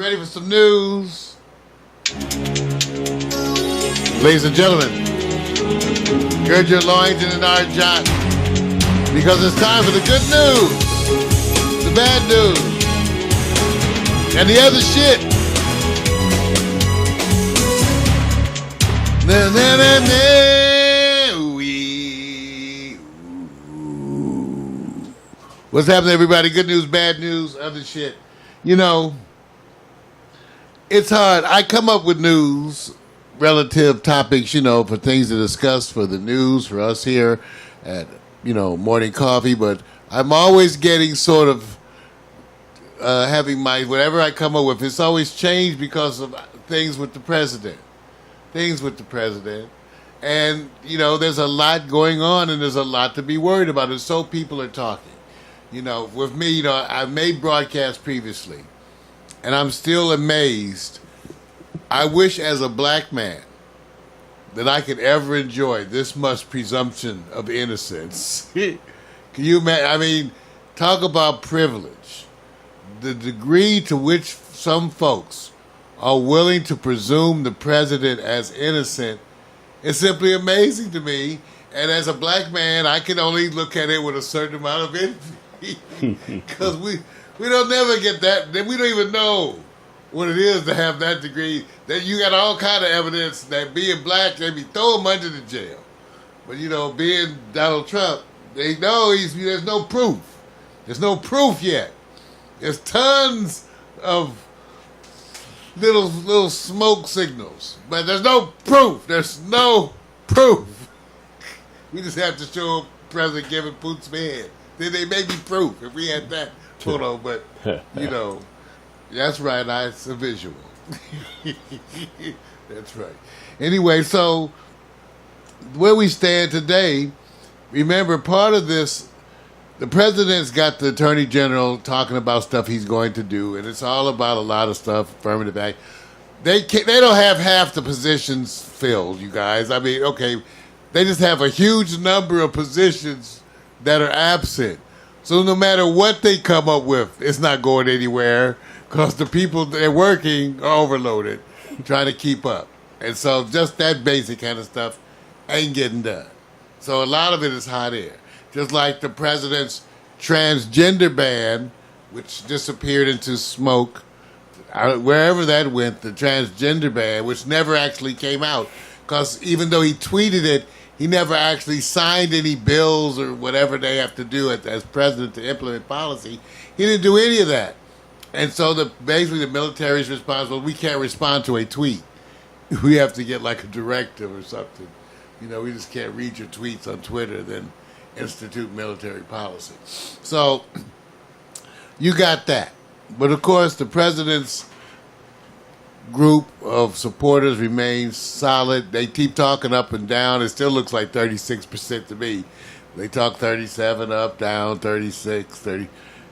ready for some news? Ladies and gentlemen, gird your loins and our jot, because it's time for the good news, the bad news, and the other shit. Na, na, na, na. What's happening, everybody? Good news, bad news, other shit. You know, it's hard. I come up with news, relative topics, you know, for things to discuss for the news, for us here at, you know, Morning Coffee, but I'm always getting sort of having my, whatever I come up with, it's always changed because of things with the president. And, you know, there's a lot going on and there's a lot to be worried about, and so people are talking. You know, with me, you know, I've made broadcasts previously, and I'm still amazed. I wish as a black man that I could ever enjoy this much presumption of innocence. Can you imagine? I mean, talk about privilege. The degree to which some folks are willing to presume the president as innocent is simply amazing to me. And as a black man, I can only look at it with a certain amount of envy. Because we don't never get that. We don't even know what it is to have that degree. That you got all kind of evidence that being black, they be throw him under the jail. But you know, being Donald Trump, they know there's no proof. There's no proof yet. There's tons of little smoke signals, but there's no proof. There's no proof. We just have to show President giving Putin's head. Then they may be proof if we had that photo, but you know, that's right. It's a visual. That's right. Anyway, so where we stand today, remember part of this, the president's got the attorney general talking about stuff he's going to do, and it's all about a lot of stuff, affirmative act. They don't have half the positions filled, you guys. I mean, okay, they just have a huge number of positions that are absent. So no matter what they come up with, it's not going anywhere because the people they're working are overloaded trying to keep up. And so just that basic kind of stuff ain't getting done. So a lot of it is hot air. Just like the president's transgender ban, which disappeared into smoke, wherever that went, the transgender ban, which never actually came out because even though he tweeted it, he never actually signed any bills or whatever they have to do as president to implement policy. He didn't do any of that. And so basically the military's response was, we can't respond to a tweet. We have to get like a directive or something. You know, we just can't read your tweets on Twitter, then institute military policy. So you got that. But of course, the president's group of supporters remains solid. They keep talking up and down. It still looks like 36% to me. They talk 37 up, down, 36, 30.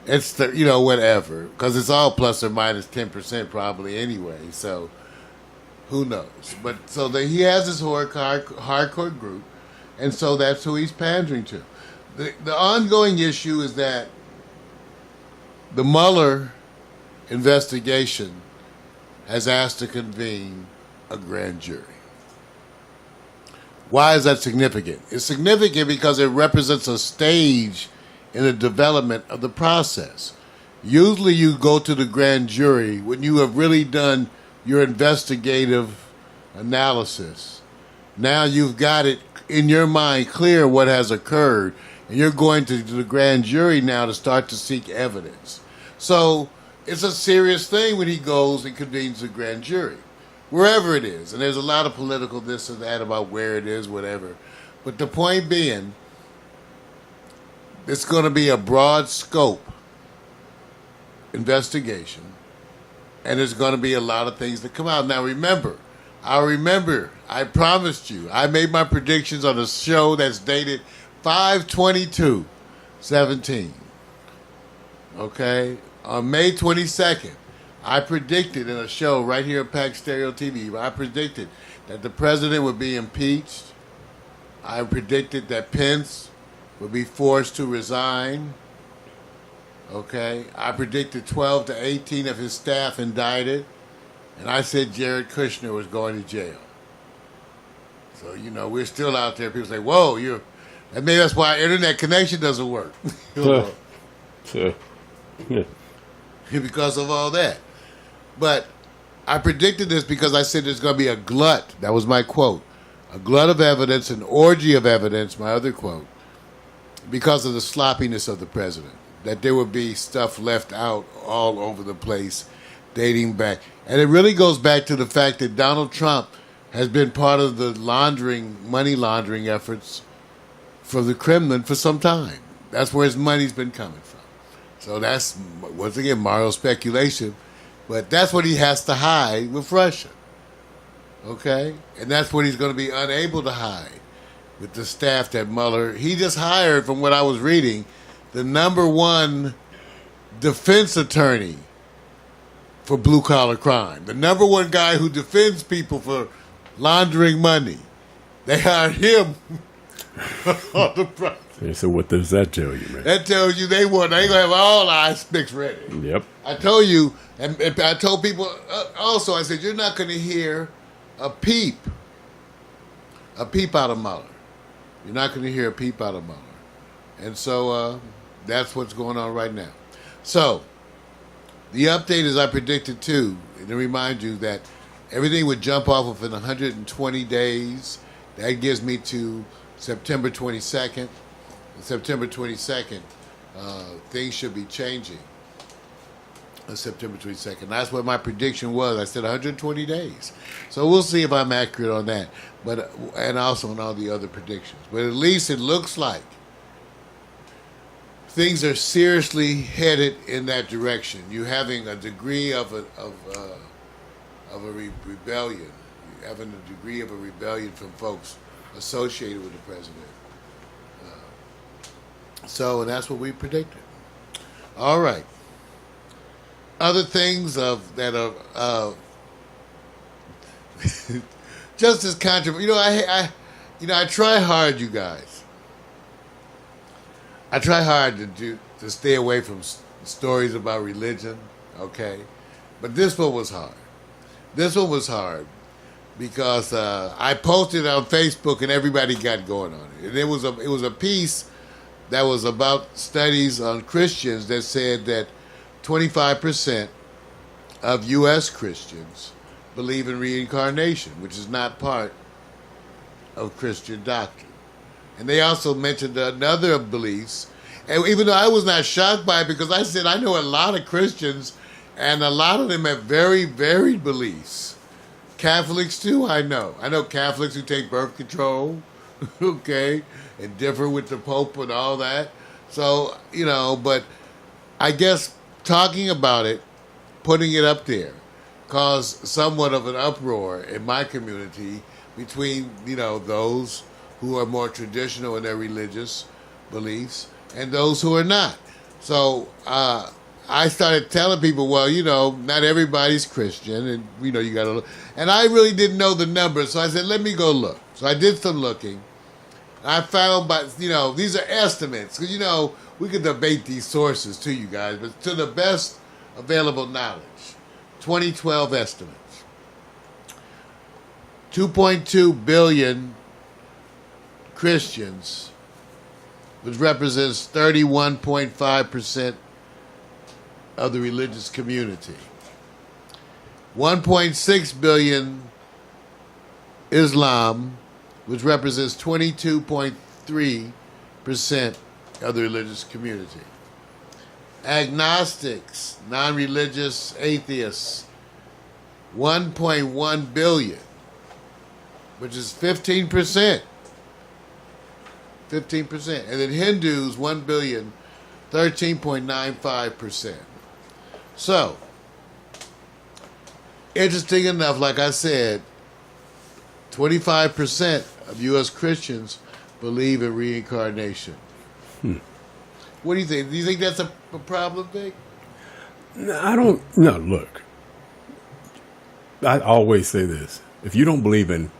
It's, you know, whatever. Because it's all plus or minus 10% probably anyway. So who knows? But so he has his hardcore group. And so that's who he's pandering to. The ongoing issue is that the Mueller investigation has asked to convene a grand jury. Why is that significant? It's significant because it represents a stage in the development of the process. Usually you go to the grand jury when you have really done your investigative analysis. Now you've got it in your mind clear what has occurred, and you're going to the grand jury now to start to seek evidence. So it's a serious thing when he goes and convenes a grand jury, wherever it is. And there's a lot of political this and that about where it is, whatever. But the point being, it's going to be a broad scope investigation, and there's going to be a lot of things that come out. Now remember, I promised you, I made my predictions on a show that's dated 5/22/17. Okay? On May 22nd, I predicted in a show right here at Pack Stereo TV, I predicted that the president would be impeached. I predicted that Pence would be forced to resign. Okay, I predicted 12 to 18 of his staff indicted, and I said Jared Kushner was going to jail. So we're still out there. People say, "Whoa, and maybe that's why our internet connection doesn't work." So, yeah. Because of all that. But I predicted this because I said there's going to be a glut. That was my quote. A glut of evidence, an orgy of evidence, my other quote, because of the sloppiness of the president. That there would be stuff left out all over the place dating back. And it really goes back to the fact that Donald Trump has been part of the money laundering efforts for the Kremlin for some time. That's where his money's been coming from. So that's, once again, moral speculation. But that's what he has to hide with Russia. Okay? And that's what he's going to be unable to hide with the staff that Mueller... He just hired, from what I was reading, the #1 defense attorney for blue-collar crime. The #1 guy who defends people for laundering money. They hired him on the project. Yeah, so what does that tell you, man? That tells you they going to have all aspects ready. Yep. I told you, and I told people also, I said, you're not going to hear a peep out of Mueller. You're not going to hear a peep out of Mueller. And so that's what's going on right now. So the update is I predicted too, and to remind you that everything would jump off within 120 days. That gives me to September 22nd. September 22nd, things should be changing. On September 22nd. That's what my prediction was. I said 120 days. So we'll see if I'm accurate on that. And also on all the other predictions. But at least it looks like things are seriously headed in that direction. You're having a degree of a rebellion. You're having a degree of a rebellion from folks associated with the president. So, and that's what we predicted. All right. Other things that are just as controversial. I try hard, you guys. I try hard to stay away from stories about religion. Okay, but this one was hard. This one was hard because I posted on Facebook and everybody got going on it. And it was a piece that was about studies on Christians that said that 25% of U.S. Christians believe in reincarnation, which is not part of Christian doctrine. And they also mentioned another beliefs, and even though I was not shocked by it, because I said I know a lot of Christians, and a lot of them have very varied beliefs. Catholics too, I know. I know Catholics who take birth control, okay, and differ with the Pope and all that. So, but I guess talking about it, putting it up there, caused somewhat of an uproar in my community between, those who are more traditional in their religious beliefs and those who are not. So I started telling people, well, not everybody's Christian, and you got to look. And I really didn't know the numbers, so I said, let me go look. So I did some looking. I found, these are estimates, because, we could debate these sources to you guys, but to the best available knowledge, 2012 estimates. 2.2 billion Christians, which represents 31.5% of the religious community. 1.6 billion Islam, which represents 22.3% of the religious community. Agnostics, non-religious atheists, 1.1 billion, which is 15%. 15%. And then Hindus, 1 billion, 13.95%. So, interesting enough, like I said, 25% of U.S. Christians believe in reincarnation. What do you think? Do you think that's a problem, Vic? No, look. I always say this. If you don't believe in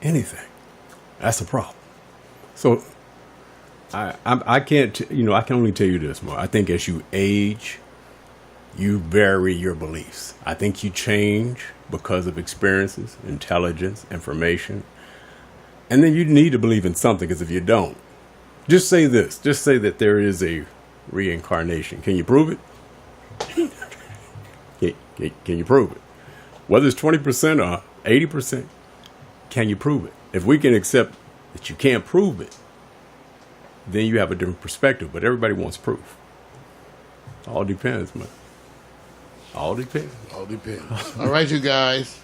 anything, that's a problem. So I can't, I can only tell you this, more. I think as you age, you vary your beliefs. I think you change because of experiences, intelligence, information. And then you need to believe in something, because if you don't, just say this. Just say that there is a reincarnation. Can you prove it? Can you prove it? Whether it's 20% or 80%, can you prove it? If we can accept that you can't prove it, then you have a different perspective. But everybody wants proof. All depends, man. All depends. All depends. All right, you guys.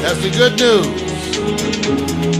That's the good news.